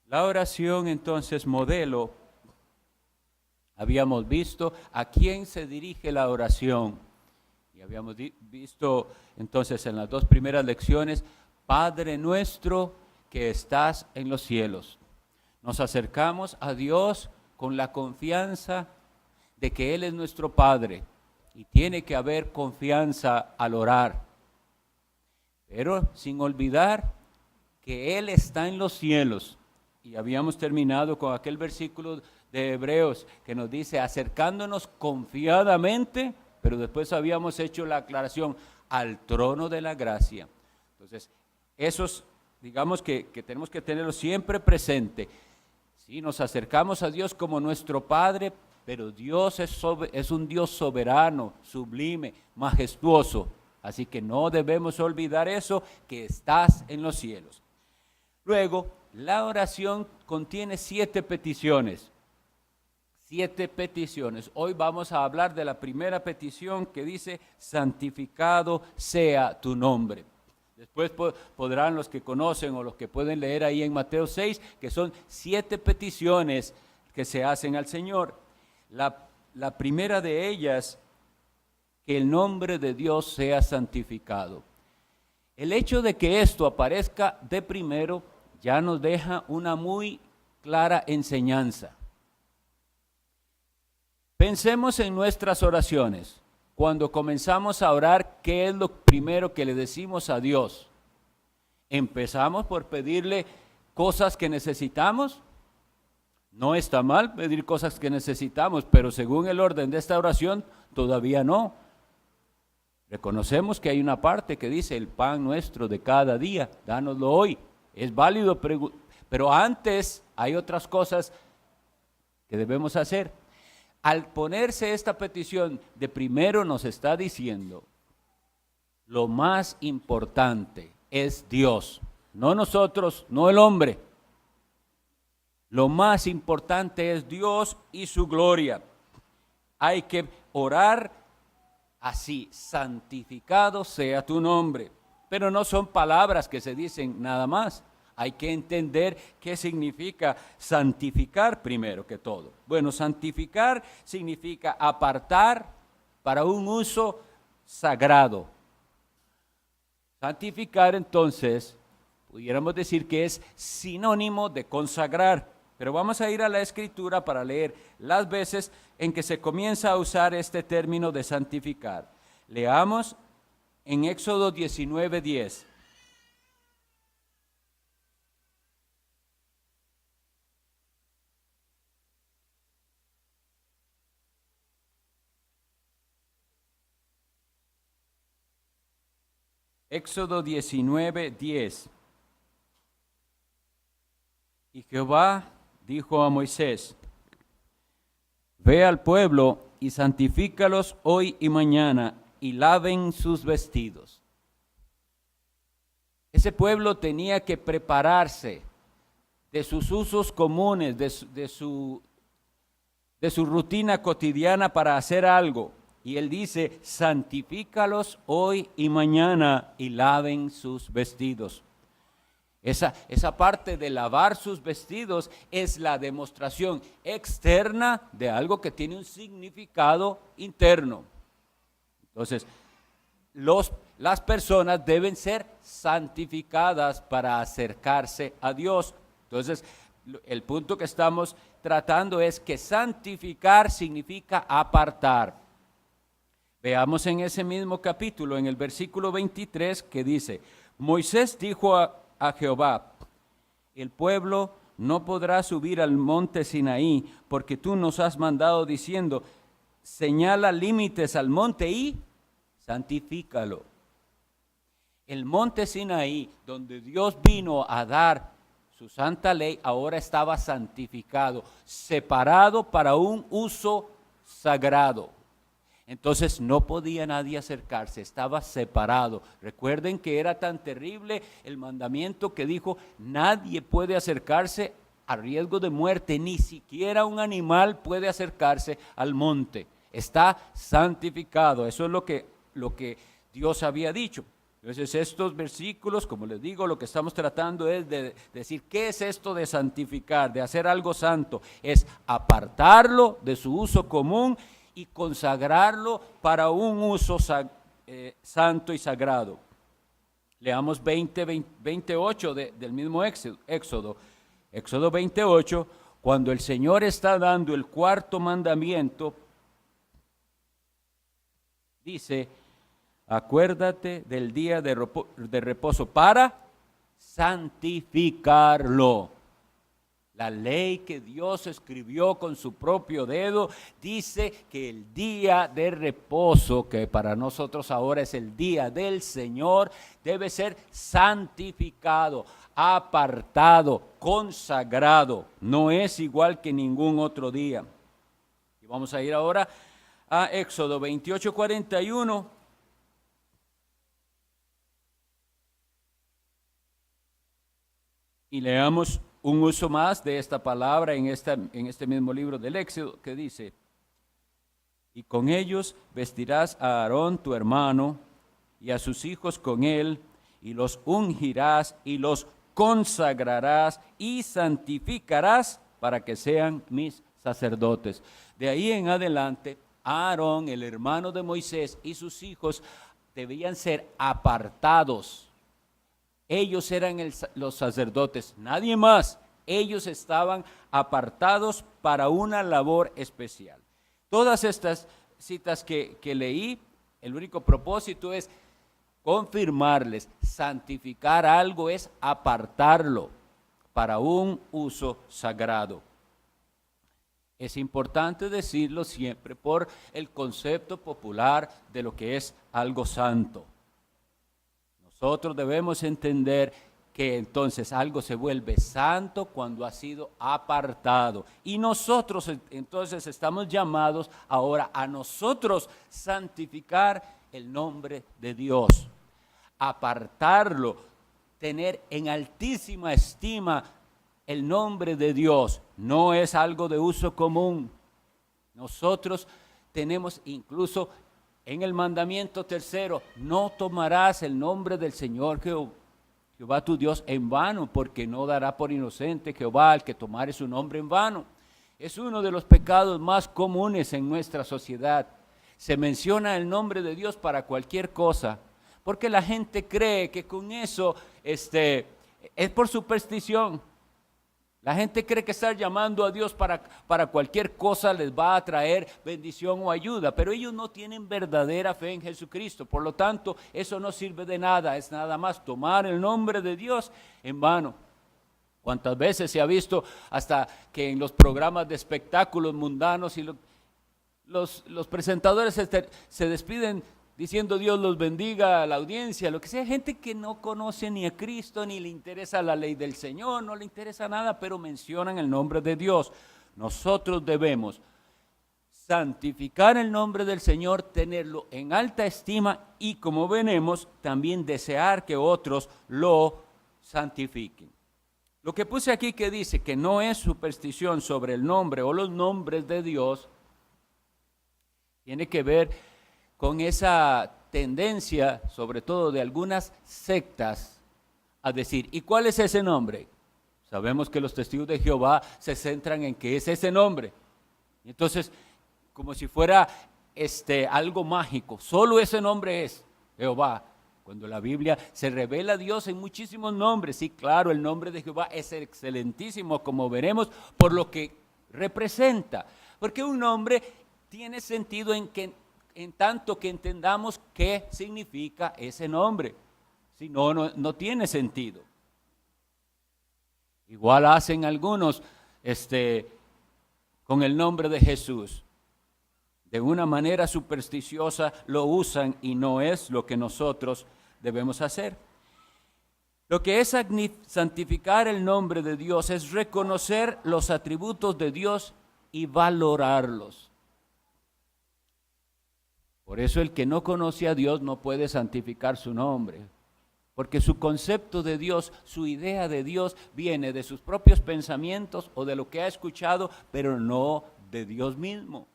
La oración entonces modelo, habíamos visto a quién se dirige la oración. Y habíamos visto entonces en las dos primeras lecciones, Padre nuestro que estás en los cielos. Nos acercamos a Dios con la confianza de que Él es nuestro Padre y tiene que haber confianza al orar, pero sin olvidar que Él está en los cielos. Y habíamos terminado con aquel versículo de Hebreos que nos dice acercándonos confiadamente, pero después habíamos hecho la aclaración al trono de la gracia. Entonces, esos digamos que tenemos que tenerlo siempre presente. Sí, nos acercamos a Dios como nuestro Padre, pero Dios es un Dios soberano, sublime, majestuoso. Así que no debemos olvidar eso, que estás en los cielos. Luego, la oración contiene 7 peticiones. 7 peticiones. Hoy vamos a hablar de la primera petición que dice, santificado sea tu nombre. Después podrán los que conocen o los que pueden leer ahí en Mateo 6, que son 7 peticiones que se hacen al Señor. La primera de ellas, que el nombre de Dios sea santificado. El hecho de que esto aparezca de primero ya nos deja una muy clara enseñanza. Pensemos en nuestras oraciones. Cuando comenzamos a orar, ¿qué es lo primero que le decimos a Dios? ¿Empezamos por pedirle cosas que necesitamos? No está mal pedir cosas que necesitamos, pero según el orden de esta oración, todavía no. Reconocemos que hay una parte que dice, el pan nuestro de cada día, dánoslo hoy. Es válido, pero antes hay otras cosas que debemos hacer. Al ponerse esta petición de primero nos está diciendo, lo más importante es Dios, no nosotros, no el hombre. Lo más importante es Dios y su gloria. Hay que orar así, santificado sea tu nombre. Pero no son palabras que se dicen nada más. Hay que entender qué significa santificar primero que todo. Bueno, santificar significa apartar para un uso sagrado. Santificar entonces, pudiéramos decir que es sinónimo de consagrar. Pero vamos a ir a la Escritura para leer las veces en que se comienza a usar este término de santificar. Leamos en Éxodo 19:10. Éxodo 19:10. Y Jehová dijo a Moisés, ve al pueblo y santifícalos hoy y mañana y laven sus vestidos. Ese pueblo tenía que prepararse de sus usos comunes, de su rutina cotidiana para hacer algo. Y él dice, santifícalos hoy y mañana y laven sus vestidos. Esa parte de lavar sus vestidos es la demostración externa de algo que tiene un significado interno. Entonces, las personas deben ser santificadas para acercarse a Dios. Entonces, el punto que estamos tratando es que santificar significa apartar. Veamos en ese mismo capítulo, en el versículo 23, que dice, Moisés dijo a Jehová, el pueblo no podrá subir al monte Sinaí, porque tú nos has mandado diciendo, señala límites al monte y santifícalo. El monte Sinaí, donde Dios vino a dar su santa ley, ahora estaba santificado, separado para un uso sagrado. Entonces no podía nadie acercarse, estaba separado. Recuerden que era tan terrible el mandamiento que dijo, nadie puede acercarse a riesgo de muerte, ni siquiera un animal puede acercarse al monte. Está santificado, eso es lo que Dios había dicho. Entonces estos versículos, como les digo, lo que estamos tratando es de decir, ¿qué es esto de santificar, de hacer algo santo? Es apartarlo de su uso común y consagrarlo para un uso santo y sagrado. Leamos 28 del mismo Éxodo. Éxodo 28, cuando el Señor está dando el cuarto mandamiento, dice: acuérdate del día de reposo para santificarlo. La ley que Dios escribió con su propio dedo dice que el día de reposo, que para nosotros ahora es el día del Señor, debe ser santificado, apartado, consagrado. No es igual que ningún otro día. Y vamos a ir ahora a Éxodo 28:41. Y leamos un uso más de esta palabra en este mismo libro del Éxodo, que dice: y con ellos vestirás a Aarón tu hermano y a sus hijos con él, y los ungirás y los consagrarás y santificarás para que sean mis sacerdotes. De ahí en adelante, Aarón, el hermano de Moisés, y sus hijos debían ser apartados. Ellos eran los sacerdotes, nadie más. Ellos estaban apartados para una labor especial. Todas estas citas que leí, el único propósito es confirmarles, santificar algo es apartarlo para un uso sagrado. Es importante decirlo siempre por el concepto popular de lo que es algo santo. Nosotros debemos entender que entonces algo se vuelve santo cuando ha sido apartado. Y nosotros entonces estamos llamados ahora a nosotros santificar el nombre de Dios, apartarlo, tener en altísima estima el nombre de Dios. No es algo de uso común. Nosotros tenemos incluso en el mandamiento tercero: no tomarás el nombre del Señor Jehová tu Dios en vano, porque no dará por inocente Jehová al que tomare su nombre en vano. Es uno de los pecados más comunes en nuestra sociedad. Se menciona el nombre de Dios para cualquier cosa, porque la gente cree que con eso es por superstición. La gente cree que estar llamando a Dios para cualquier cosa les va a traer bendición o ayuda, pero ellos no tienen verdadera fe en Jesucristo. Por lo tanto, eso no sirve de nada, es nada más tomar el nombre de Dios en vano. ¿Cuántas veces se ha visto hasta que en los programas de espectáculos mundanos y los presentadores se despiden diciendo Dios los bendiga a la audiencia, lo que sea? Gente que no conoce ni a Cristo, ni le interesa la ley del Señor, no le interesa nada, pero mencionan el nombre de Dios. Nosotros debemos santificar el nombre del Señor, tenerlo en alta estima y, como veremos, también desear que otros lo santifiquen. Lo que puse aquí, que dice que no es superstición sobre el nombre o los nombres de Dios, tiene que ver con esa tendencia, sobre todo de algunas sectas, a decir: ¿y cuál es ese nombre? Sabemos que los testigos de Jehová se centran en qué es ese nombre. Entonces, como si fuera algo mágico, solo ese nombre es Jehová. Cuando la Biblia se revela a Dios en muchísimos nombres. Sí, claro, el nombre de Jehová es excelentísimo, como veremos, por lo que representa. Porque un nombre tiene sentido en tanto que entendamos qué significa ese nombre. Si no, no tiene sentido. Igual hacen algunos con el nombre de Jesús. De una manera supersticiosa lo usan y no es lo que nosotros debemos hacer. Lo que es santificar el nombre de Dios es reconocer los atributos de Dios y valorarlos. Por eso el que no conoce a Dios no puede santificar su nombre, porque su concepto de Dios, su idea de Dios viene de sus propios pensamientos o de lo que ha escuchado, pero no de Dios mismo.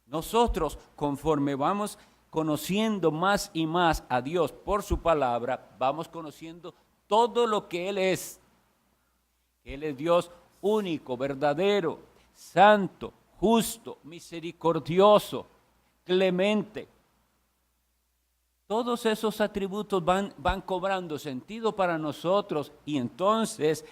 Nosotros, conforme vamos conociendo más y más a Dios por su palabra, vamos conociendo todo lo que Él es. Él es Dios único, verdadero, santo, justo, misericordioso, clemente. Todos esos atributos van cobrando sentido para nosotros y entonces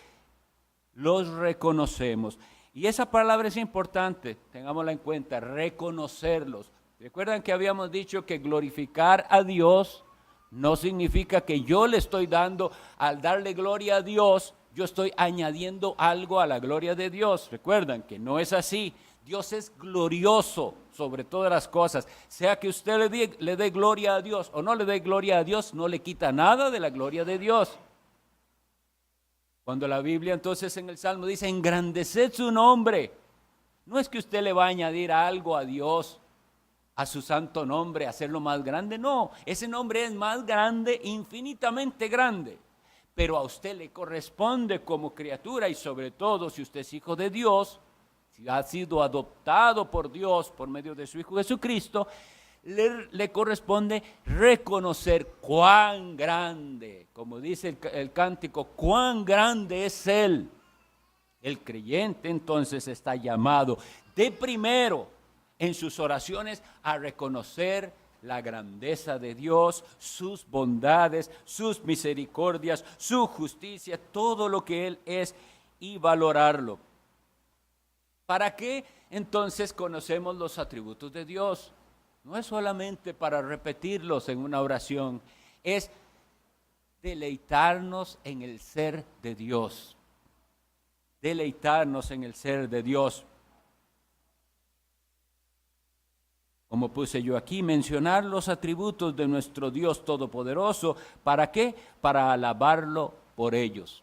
los reconocemos. Y esa palabra es importante, tengámosla en cuenta, reconocerlos. ¿Recuerdan que habíamos dicho que glorificar a Dios no significa que yo le estoy dando, al darle gloria a Dios, yo estoy añadiendo algo a la gloria de Dios? Recuerdan que no es así. Dios es glorioso sobre todas las cosas. Sea que usted le dé gloria a Dios o no le dé gloria a Dios, no le quita nada de la gloria de Dios. Cuando la Biblia entonces en el Salmo dice, engrandeced su nombre, no es que usted le va a añadir algo a Dios, a su santo nombre, hacerlo más grande. No, ese nombre es más grande, infinitamente grande. Pero a usted le corresponde como criatura y sobre todo si usted es hijo de Dios, si ha sido adoptado por Dios por medio de su Hijo Jesucristo, le corresponde reconocer cuán grande, como dice el cántico, cuán grande es Él. El creyente entonces está llamado de primero en sus oraciones a reconocer la grandeza de Dios, sus bondades, sus misericordias, su justicia, todo lo que Él es y valorarlo. ¿Para qué entonces conocemos los atributos de Dios? No es solamente para repetirlos en una oración, es deleitarnos en el ser de Dios. Deleitarnos en el ser de Dios. Como puse yo aquí, mencionar los atributos de nuestro Dios Todopoderoso. ¿Para qué? Para alabarlo por ellos.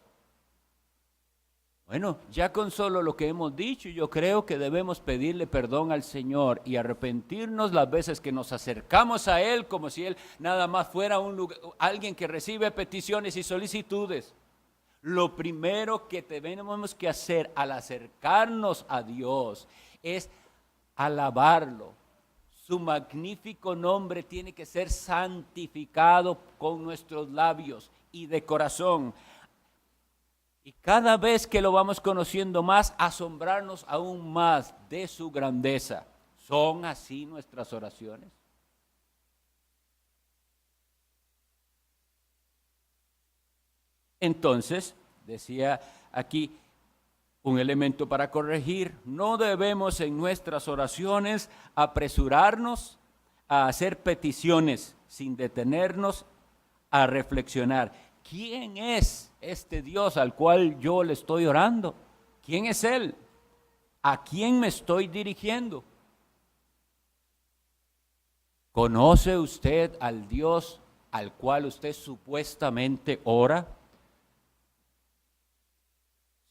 Bueno, ya con solo lo que hemos dicho, yo creo que debemos pedirle perdón al Señor y arrepentirnos las veces que nos acercamos a Él como si Él nada más fuera alguien que recibe peticiones y solicitudes. Lo primero que tenemos que hacer al acercarnos a Dios es alabarlo. Su magnífico nombre tiene que ser santificado con nuestros labios y de corazón. Y cada vez que lo vamos conociendo más, asombrarnos aún más de su grandeza. ¿Son así nuestras oraciones? Entonces, decía aquí un elemento para corregir, no debemos en nuestras oraciones apresurarnos a hacer peticiones sin detenernos a reflexionar. ¿Quién es este Dios al cual yo le estoy orando? ¿Quién es Él? ¿A quién me estoy dirigiendo? ¿Conoce usted al Dios al cual usted supuestamente ora?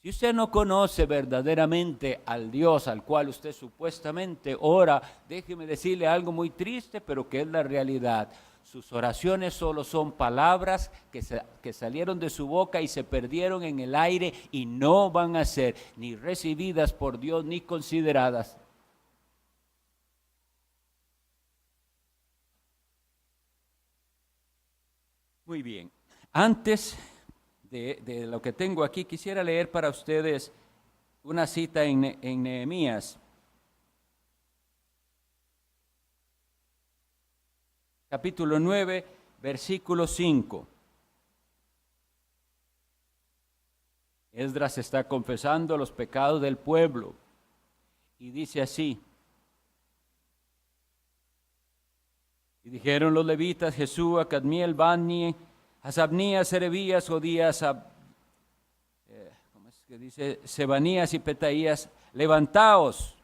Si usted no conoce verdaderamente al Dios al cual usted supuestamente ora, déjeme decirle algo muy triste, pero que es la realidad. Sus oraciones solo son palabras que salieron de su boca y se perdieron en el aire y no van a ser ni recibidas por Dios ni consideradas. Muy bien, antes de lo que tengo aquí, quisiera leer para ustedes una cita en Nehemías. Capítulo 9, versículo 5. Esdras está confesando los pecados del pueblo y dice así: y dijeron los levitas, Jesúa, Cadmiel, Bani, Hasabnías, Serebías, Jodías, ¿cómo es que dice? Sebanías y Petaías, levantaos.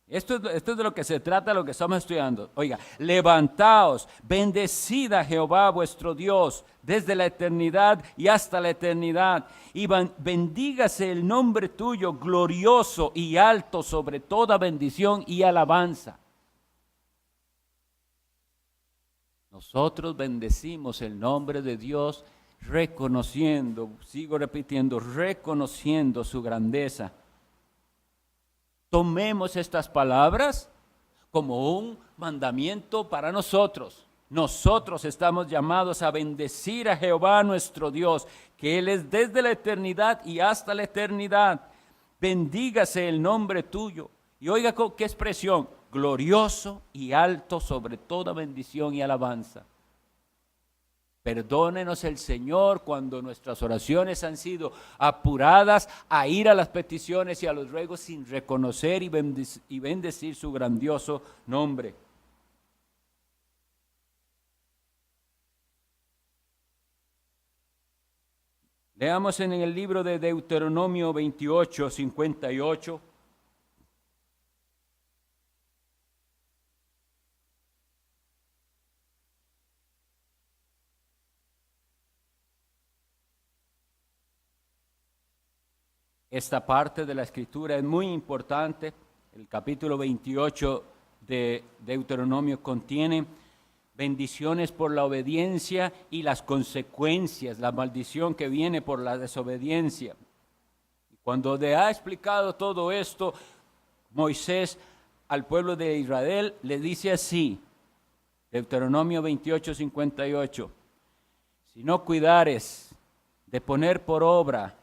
Esto es de lo que se trata, lo que estamos estudiando. Oiga, levantaos, bendecid a Jehová vuestro Dios desde la eternidad y hasta la eternidad, y bendígase el nombre tuyo glorioso y alto sobre toda bendición y alabanza. Nosotros bendecimos el nombre de Dios reconociendo, sigo repitiendo, reconociendo su grandeza. Tomemos estas palabras como un mandamiento para nosotros. Nosotros estamos llamados a bendecir a Jehová nuestro Dios, que Él es desde la eternidad y hasta la eternidad. Bendígase el nombre tuyo. Y oiga qué expresión, glorioso y alto sobre toda bendición y alabanza. Perdónenos el Señor cuando nuestras oraciones han sido apuradas a ir a las peticiones y a los ruegos sin reconocer y bendecir su grandioso nombre. Leamos en el libro de Deuteronomio 28, 58. Esta parte de la escritura es muy importante. El capítulo 28 de Deuteronomio contiene bendiciones por la obediencia y las consecuencias, la maldición que viene por la desobediencia. Cuando le ha explicado todo esto, Moisés al pueblo de Israel le dice así, Deuteronomio 28, 58, si no cuidares de poner por obra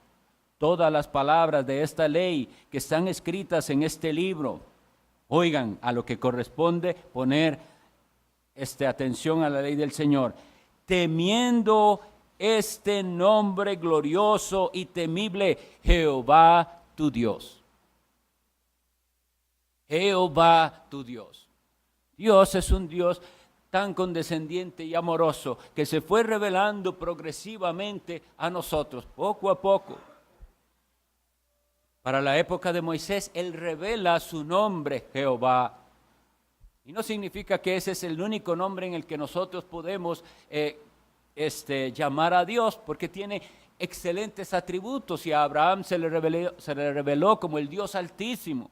todas las palabras de esta ley que están escritas en este libro, oigan a lo que corresponde poner atención a la ley del Señor, temiendo este nombre glorioso y temible, Jehová tu Dios. Jehová tu Dios. Dios es un Dios tan condescendiente y amoroso que se fue revelando progresivamente a nosotros, poco a poco. Para la época de Moisés, Él revela su nombre, Jehová. Y no significa que ese es el único nombre en el que nosotros podemos llamar a Dios, porque tiene excelentes atributos y a Abraham se le reveló como el Dios Altísimo.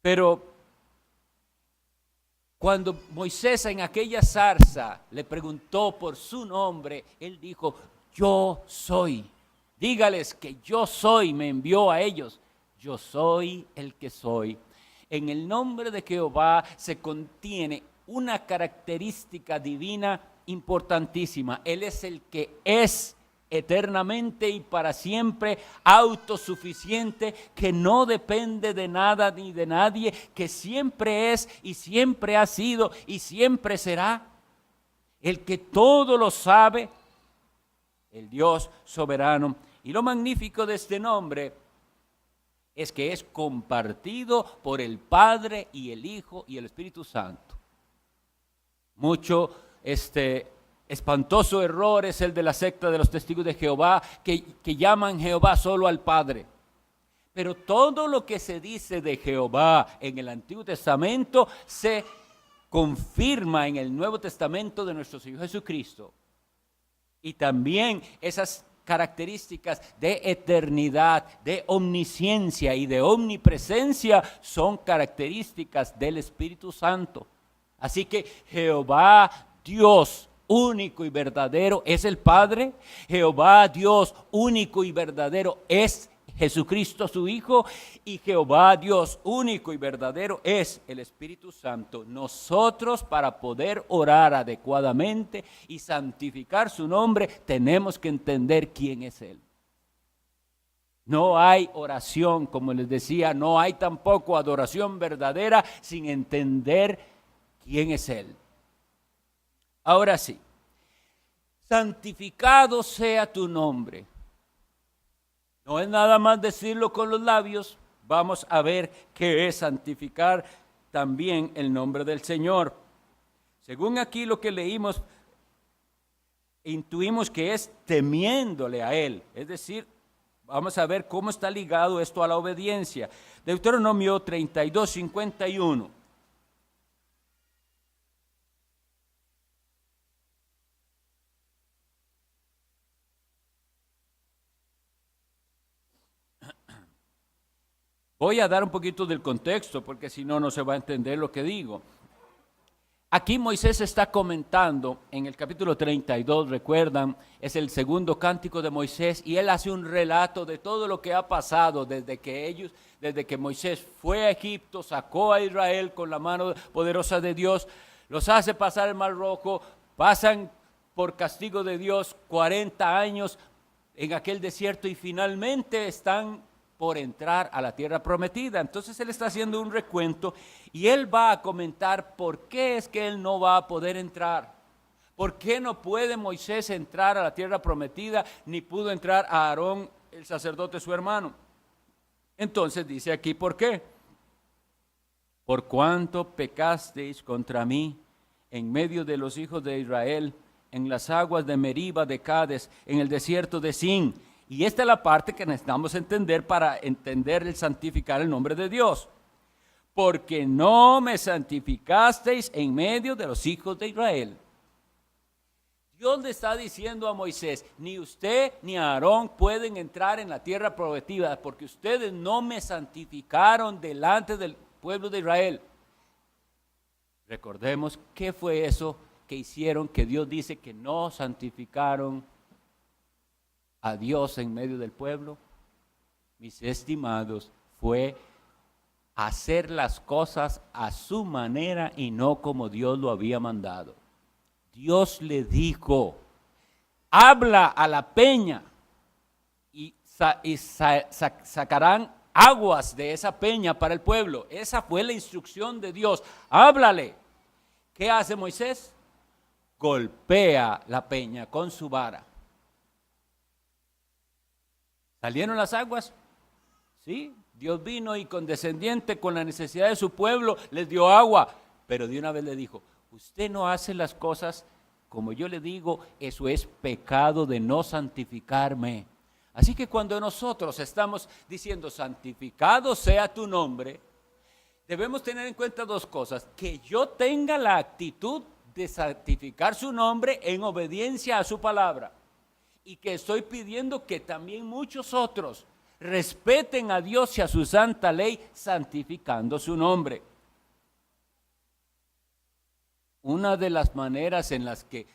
Pero cuando Moisés en aquella zarza le preguntó por su nombre, él dijo, yo soy. Dígales que yo soy, me envió a ellos. Yo soy el que soy. En el nombre de Jehová se contiene una característica divina importantísima. Él es el que es eternamente y para siempre autosuficiente, que no depende de nada ni de nadie, que siempre es y siempre ha sido y siempre será. El que todo lo sabe, el Dios soberano. Y lo magnífico de este nombre es que es compartido por el Padre y el Hijo y el Espíritu Santo. Mucho espantoso error es el de la secta de los testigos de Jehová, que llaman Jehová solo al Padre. Pero todo lo que se dice de Jehová en el Antiguo Testamento se confirma en el Nuevo Testamento de nuestro Señor Jesucristo. Y también esas características de eternidad, de omnisciencia y de omnipresencia son características del Espíritu Santo. Así que Jehová Dios único y verdadero es el Padre, Jehová Dios único y verdadero es Jesucristo su Hijo, y Jehová Dios único y verdadero es el Espíritu Santo. Nosotros, para poder orar adecuadamente y santificar su nombre, tenemos que entender quién es Él. No hay oración, como les decía, no hay tampoco adoración verdadera sin entender quién es Él. Ahora sí, santificado sea tu nombre. No es nada más decirlo con los labios, vamos a ver qué es santificar también el nombre del Señor. Según aquí lo que leímos, intuimos que es temiéndole a Él, es decir, vamos a ver cómo está ligado esto a la obediencia. Deuteronomio 32, 51. Voy a dar un poquito del contexto porque si no, no se va a entender lo que digo. Aquí Moisés está comentando en el capítulo 32, recuerdan, es el segundo cántico de Moisés y él hace un relato de todo lo que ha pasado desde que Moisés fue a Egipto, sacó a Israel con la mano poderosa de Dios, los hace pasar el Mar Rojo, pasan por castigo de Dios 40 años en aquel desierto y finalmente están por entrar a la tierra prometida. Entonces él está haciendo un recuento y él va a comentar por qué es que él no va a poder entrar. ¿Por qué no puede Moisés entrar a la tierra prometida, ni pudo entrar a Aarón, el sacerdote, su hermano? Entonces dice aquí, ¿por qué? Por cuanto pecasteis contra mí en medio de los hijos de Israel, en las aguas de Meriba de Cades, en el desierto de Sin. Y esta es la parte que necesitamos entender para entender el santificar el nombre de Dios. Porque no me santificasteis en medio de los hijos de Israel. Dios le está diciendo a Moisés, ni usted ni Aarón pueden entrar en la tierra prometida, porque ustedes no me santificaron delante del pueblo de Israel. Recordemos qué fue eso que hicieron, que Dios dice que no santificaron a Dios en medio del pueblo. Mis estimados, fue hacer las cosas a su manera y no como Dios lo había mandado. Dios le dijo, habla a la peña y sacarán aguas de esa peña para el pueblo. Esa fue la instrucción de Dios. Háblale. ¿Qué hace Moisés? Golpea la peña con su vara. ¿Salieron las aguas? Sí, Dios vino y condescendiente con la necesidad de su pueblo les dio agua, pero de una vez le dijo, usted no hace las cosas como yo le digo, eso es pecado de no santificarme. Así que cuando nosotros estamos diciendo santificado sea tu nombre, debemos tener en cuenta dos cosas, que yo tenga la actitud de santificar su nombre en obediencia a su palabra. Y que estoy pidiendo que también muchos otros respeten a Dios y a su santa ley, santificando su nombre. Una de las maneras en las que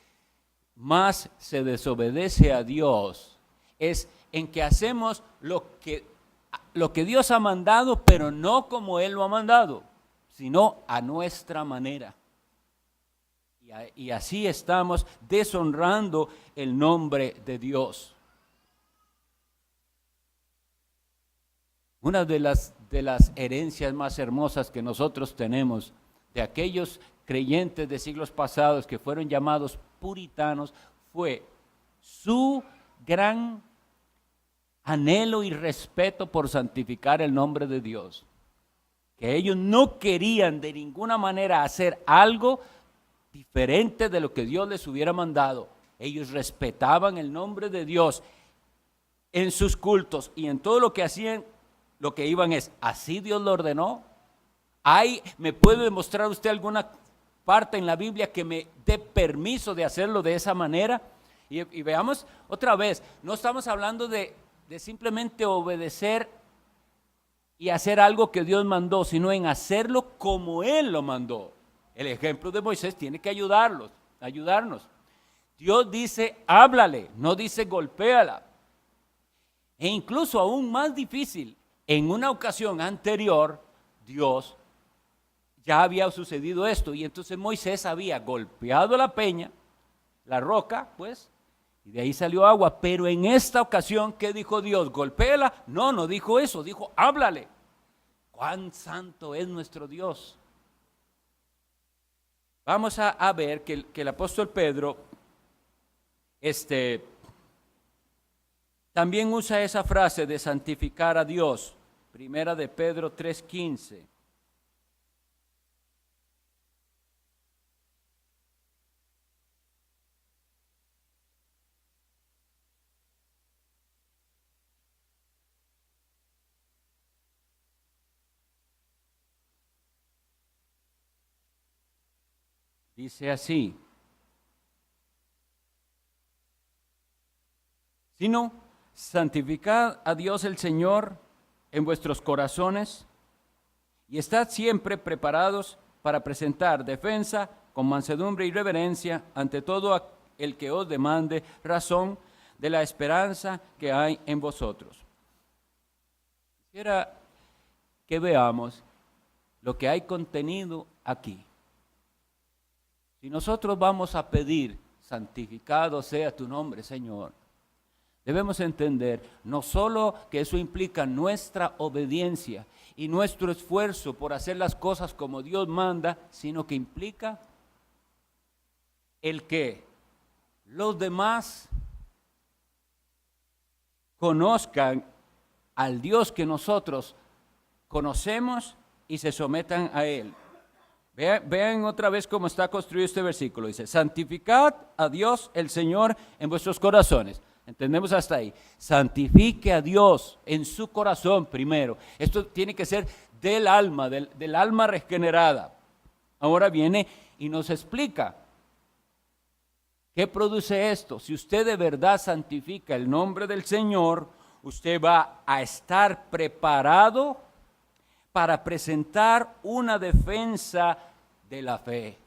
más se desobedece a Dios es en que hacemos lo que Dios ha mandado, pero no como Él lo ha mandado, sino a nuestra manera. Y así estamos deshonrando el nombre de Dios. Una de las herencias más hermosas que nosotros tenemos de aquellos creyentes de siglos pasados que fueron llamados puritanos fue su gran anhelo y respeto por santificar el nombre de Dios. Que ellos no querían de ninguna manera hacer algo diferente de lo que Dios les hubiera mandado. Ellos respetaban el nombre de Dios en sus cultos y en todo lo que hacían, lo que iban es, ¿así Dios lo ordenó? ¿Me puede demostrar usted alguna parte en la Biblia que me dé permiso de hacerlo de esa manera? Y veamos otra vez, no estamos hablando de simplemente obedecer y hacer algo que Dios mandó, sino en hacerlo como Él lo mandó. El ejemplo de Moisés tiene que ayudarnos. Dios dice, háblale, no dice golpéala. E incluso aún más difícil, en una ocasión anterior, Dios ya había sucedido esto, y entonces Moisés había golpeado la peña, la roca, pues, y de ahí salió agua, pero en esta ocasión, ¿qué dijo Dios? ¿Golpéala? No dijo eso, dijo, háblale. ¡Cuán santo es nuestro Dios! Vamos a ver que el apóstol Pedro también usa esa frase de santificar a Dios. Primera de Pedro 3:15. Dice así, sino santificad a Dios el Señor en vuestros corazones y estad siempre preparados para presentar defensa con mansedumbre y reverencia ante todo el que os demande razón de la esperanza que hay en vosotros. Quisiera que veamos lo que hay contenido aquí. Si nosotros vamos a pedir, santificado sea tu nombre, Señor, debemos entender no solo que eso implica nuestra obediencia y nuestro esfuerzo por hacer las cosas como Dios manda, sino que implica el que los demás conozcan al Dios que nosotros conocemos y se sometan a Él. Vean otra vez cómo está construido este versículo. Dice, santificad a Dios el Señor en vuestros corazones. Entendemos hasta ahí. Santifique a Dios en su corazón primero. Esto tiene que ser del alma, del alma regenerada. Ahora viene y nos explica qué produce esto. Si usted de verdad santifica el nombre del Señor, usted va a estar preparado para presentar una defensa de la fe,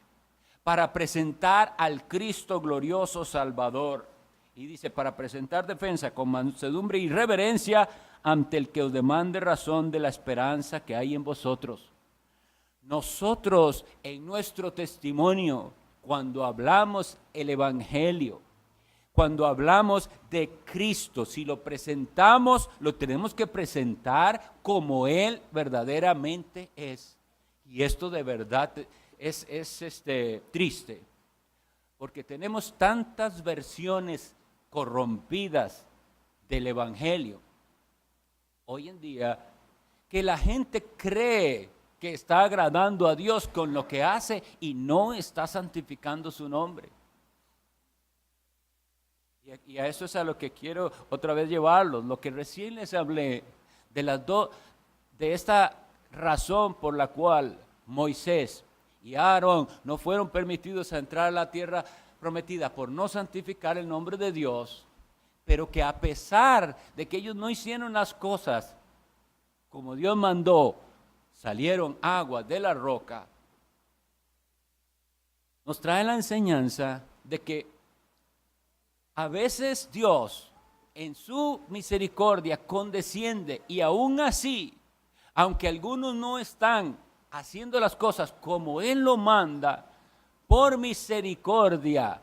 para presentar al Cristo glorioso Salvador. Y dice, para presentar defensa con mansedumbre y reverencia ante el que os demande razón de la esperanza que hay en vosotros. Nosotros en nuestro testimonio, cuando hablamos el Evangelio, cuando hablamos de Cristo, si lo presentamos, lo tenemos que presentar como Él verdaderamente es. Y esto de verdad es triste, porque tenemos tantas versiones corrompidas del Evangelio hoy en día, que la gente cree que está agradando a Dios con lo que hace y no está santificando su nombre. Y a eso es a lo que quiero otra vez llevarlos. Lo que recién les hablé de esta razón por la cual Moisés y Aarón no fueron permitidos a entrar a la tierra prometida por no santificar el nombre de Dios, pero que a pesar de que ellos no hicieron las cosas como Dios mandó, salieron aguas de la roca, nos trae la enseñanza de que a veces Dios en su misericordia condesciende y aún así, aunque algunos no están haciendo las cosas como Él lo manda, por misericordia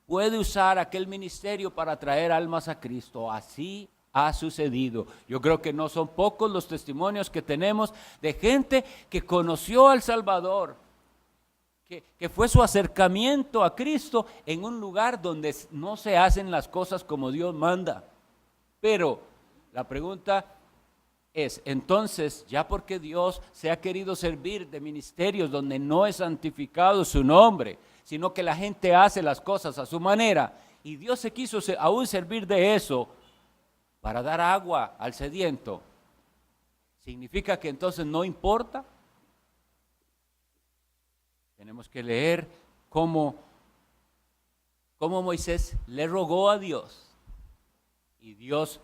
puede usar aquel ministerio para traer almas a Cristo. Así ha sucedido. Yo creo que no son pocos los testimonios que tenemos de gente que conoció al Salvador, que fue su acercamiento a Cristo en un lugar donde no se hacen las cosas como Dios manda. Pero la pregunta es, entonces, ya porque Dios se ha querido servir de ministerios donde no es santificado su nombre, sino que la gente hace las cosas a su manera, y Dios se quiso aún servir de eso para dar agua al sediento, ¿significa que entonces no importa? Tenemos que leer cómo Moisés le rogó a Dios y Dios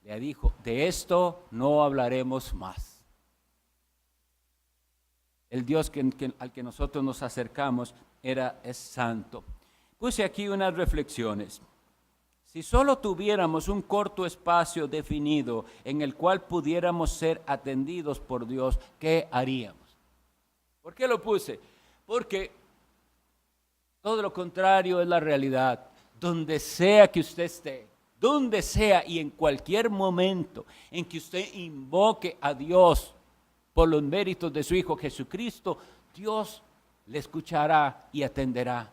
le dijo, de esto no hablaremos más. El Dios al que nosotros nos acercamos es santo. Puse aquí unas reflexiones. Si solo tuviéramos un corto espacio definido en el cual pudiéramos ser atendidos por Dios, ¿qué haríamos? ¿Por qué lo puse? Porque todo lo contrario es la realidad. Donde sea que usted esté, donde sea y en cualquier momento en que usted invoque a Dios por los méritos de su Hijo Jesucristo, Dios le escuchará y atenderá.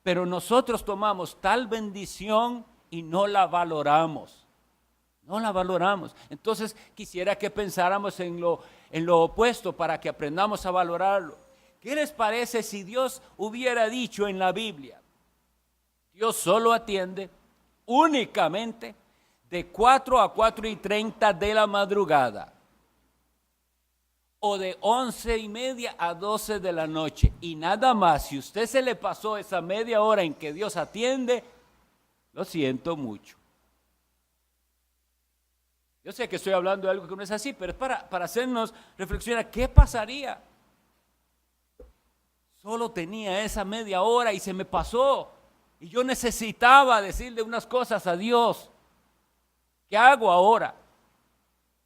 Pero nosotros tomamos tal bendición y no la valoramos. No la valoramos. Entonces quisiera que pensáramos en lo opuesto para que aprendamos a valorarlo. ¿Qué les parece si Dios hubiera dicho en la Biblia? Dios solo atiende únicamente de 4 a 4:30 de la madrugada o de 11:30 a 12 de la noche y nada más. Si usted se le pasó esa media hora en que Dios atiende, lo siento mucho. Yo sé que estoy hablando de algo que no es así, pero es para hacernos reflexionar, ¿qué pasaría Solo tenía esa media hora y se me pasó. Y yo necesitaba decirle unas cosas a Dios. ¿Qué hago ahora?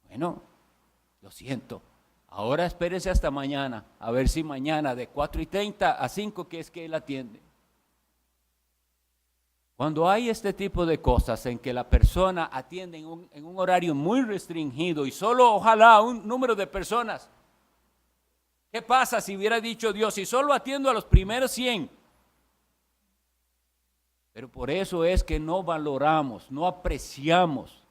Bueno, lo siento. Ahora espérese hasta mañana. A ver si mañana de 4:30 a 5 que es que Él atiende. Cuando hay este tipo de cosas en que la persona atiende en un horario muy restringido y solo ojalá un número de personas, ¿qué pasa si hubiera dicho Dios, si solo atiendo a los primeros 100? Pero por eso es que no valoramos, no apreciamos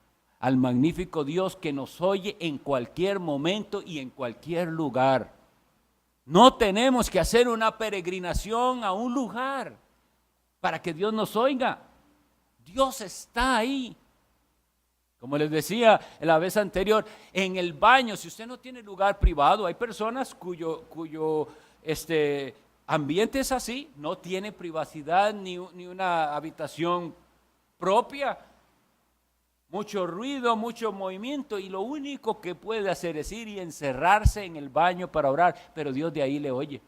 al magnífico Dios que nos oye en cualquier momento y en cualquier lugar. No tenemos que hacer una peregrinación a un lugar para que Dios nos oiga. Dios está ahí. Como les decía la vez anterior, en el baño, si usted no tiene lugar privado, hay personas cuyo ambiente es así, no tiene privacidad ni una habitación propia, mucho ruido, mucho movimiento, y lo único que puede hacer es ir y encerrarse en el baño para orar, pero Dios de ahí le oye.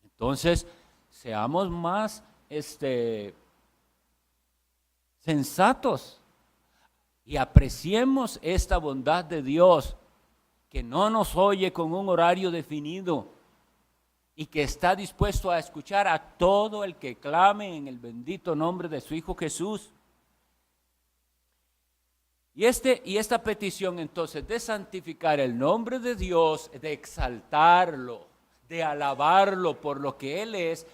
Entonces, seamos más sensatos y apreciemos esta bondad de Dios, que no nos oye con un horario definido y que está dispuesto a escuchar a todo el que clame en el bendito nombre de su Hijo Jesús. Y esta petición entonces de santificar el nombre de Dios, de exaltarlo, de alabarlo por lo que Él es,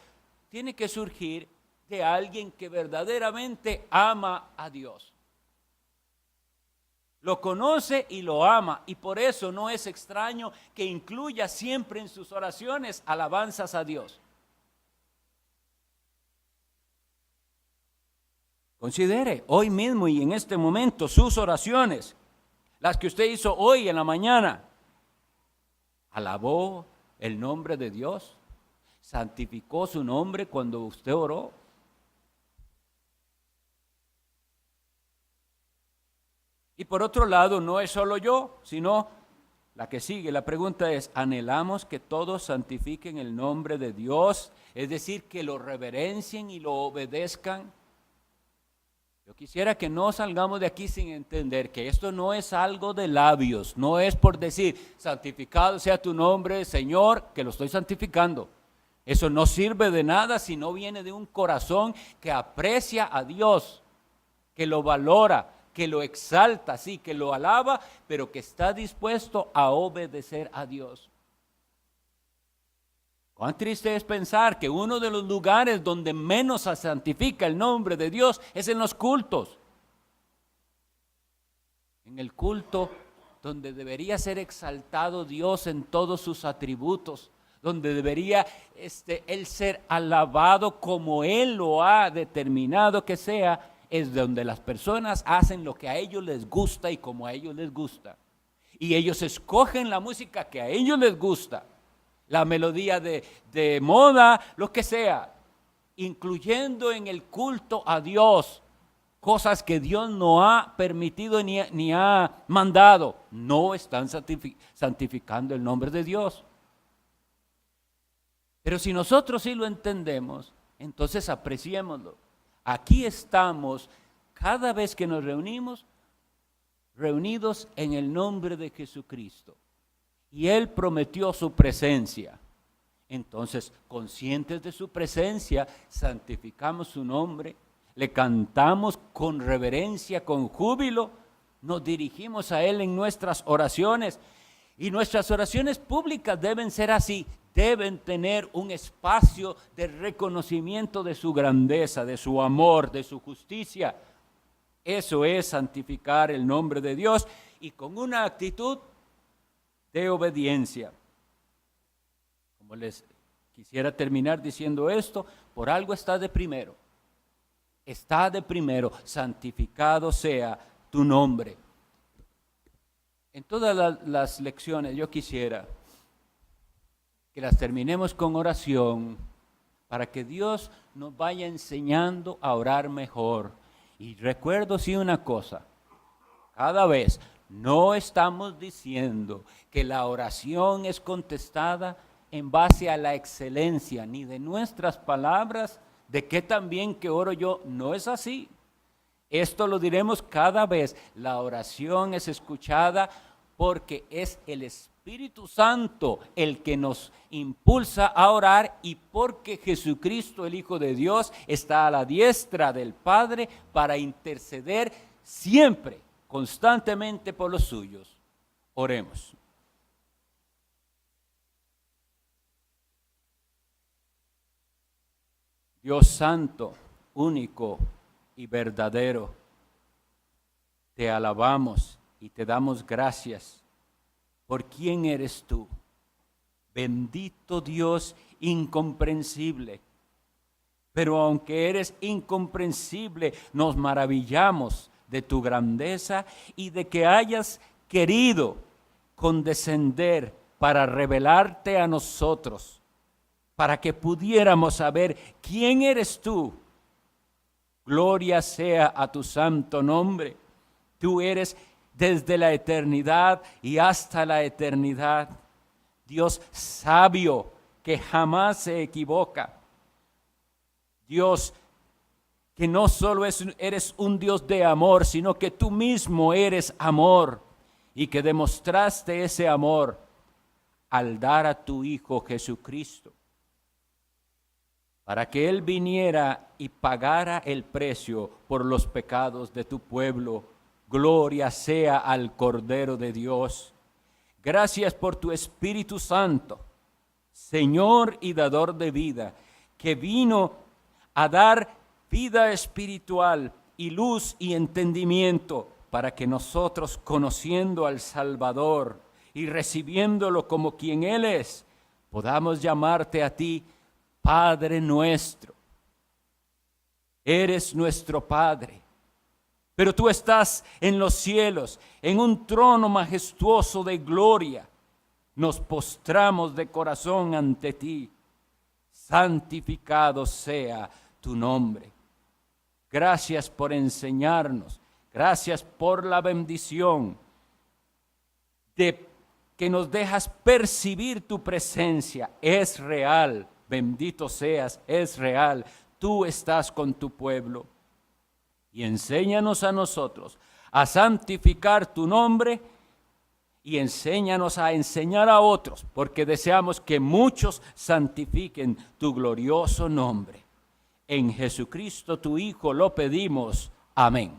tiene que surgir de alguien que verdaderamente ama a Dios. Lo conoce y lo ama, y por eso no es extraño que incluya siempre en sus oraciones alabanzas a Dios. Considere hoy mismo y en este momento sus oraciones, las que usted hizo hoy en la mañana. ¿Alabó el nombre de Dios? ¿Santificó su nombre cuando usted oró? Y por otro lado, no es solo yo, sino la que sigue. La pregunta es, ¿anhelamos que todos santifiquen el nombre de Dios? Es decir, que lo reverencien y lo obedezcan. Yo quisiera que no salgamos de aquí sin entender que esto no es algo de labios, no es por decir, santificado sea tu nombre, Señor, que lo estoy santificando. Eso no sirve de nada si no viene de un corazón que aprecia a Dios, que lo valora, que lo exalta, sí, que lo alaba, pero que está dispuesto a obedecer a Dios. Cuán triste es pensar que uno de los lugares donde menos se santifica el nombre de Dios es en los cultos. En el culto donde debería ser exaltado Dios en todos sus atributos, donde debería Él ser alabado como Él lo ha determinado que sea, es donde las personas hacen lo que a ellos les gusta y como a ellos les gusta. Y ellos escogen la música que a ellos les gusta, la melodía de moda, lo que sea, incluyendo en el culto a Dios cosas que Dios no ha permitido ni ha mandado. No están santificando el nombre de Dios. Pero si nosotros sí lo entendemos, entonces apreciémoslo. Aquí estamos cada vez que nos reunimos, reunidos en el nombre de Jesucristo. Y Él prometió su presencia. Entonces, conscientes de su presencia, santificamos su nombre, le cantamos con reverencia, con júbilo, nos dirigimos a Él en nuestras oraciones. Y nuestras oraciones públicas deben ser así. Deben tener un espacio de reconocimiento de su grandeza, de su amor, de su justicia. Eso es santificar el nombre de Dios y con una actitud de obediencia. Como les quisiera terminar diciendo esto, por algo está de primero. Está de primero, santificado sea tu nombre. En todas las lecciones yo quisiera que las terminemos con oración para que Dios nos vaya enseñando a orar mejor. Y recuerdo sí una cosa, cada vez No estamos diciendo que la oración es contestada en base a la excelencia, ni de nuestras palabras, de qué tan bien que oro yo. No es así. Esto lo diremos cada vez. La oración es escuchada porque es el Espíritu Santo el que nos impulsa a orar y porque Jesucristo, el Hijo de Dios, está a la diestra del Padre para interceder siempre, constantemente por los suyos. Oremos. Dios santo, único y verdadero, te alabamos y te damos gracias por quién eres tú. Bendito Dios incomprensible. Pero aunque eres incomprensible, nos maravillamos de tu grandeza y de que hayas querido condescender para revelarte a nosotros, para que pudiéramos saber quién eres tú. Gloria sea a tu santo nombre. Tú eres desde la eternidad y hasta la eternidad. Dios sabio que jamás se equivoca. Dios que no solo eres un Dios de amor, sino que tú mismo eres amor y que demostraste ese amor al dar a tu Hijo Jesucristo, para que Él viniera y pagara el precio por los pecados de tu pueblo. Gloria sea al Cordero de Dios. Gracias por tu Espíritu Santo, Señor y dador de vida, que vino a dar vida espiritual y luz y entendimiento para que nosotros, conociendo al Salvador y recibiéndolo como quien Él es, podamos llamarte a ti Padre nuestro. Eres nuestro Padre, pero tú estás en los cielos, en un trono majestuoso de gloria. Nos postramos de corazón ante ti. Santificado sea tu nombre. Gracias por enseñarnos. Gracias por la bendición de que nos dejas percibir tu presencia. Es real. Bendito seas, es real. Tú estás con tu pueblo. Y enséñanos a nosotros a santificar tu nombre y enséñanos a enseñar a otros, porque deseamos que muchos santifiquen tu glorioso nombre. En Jesucristo tu Hijo lo pedimos. Amén.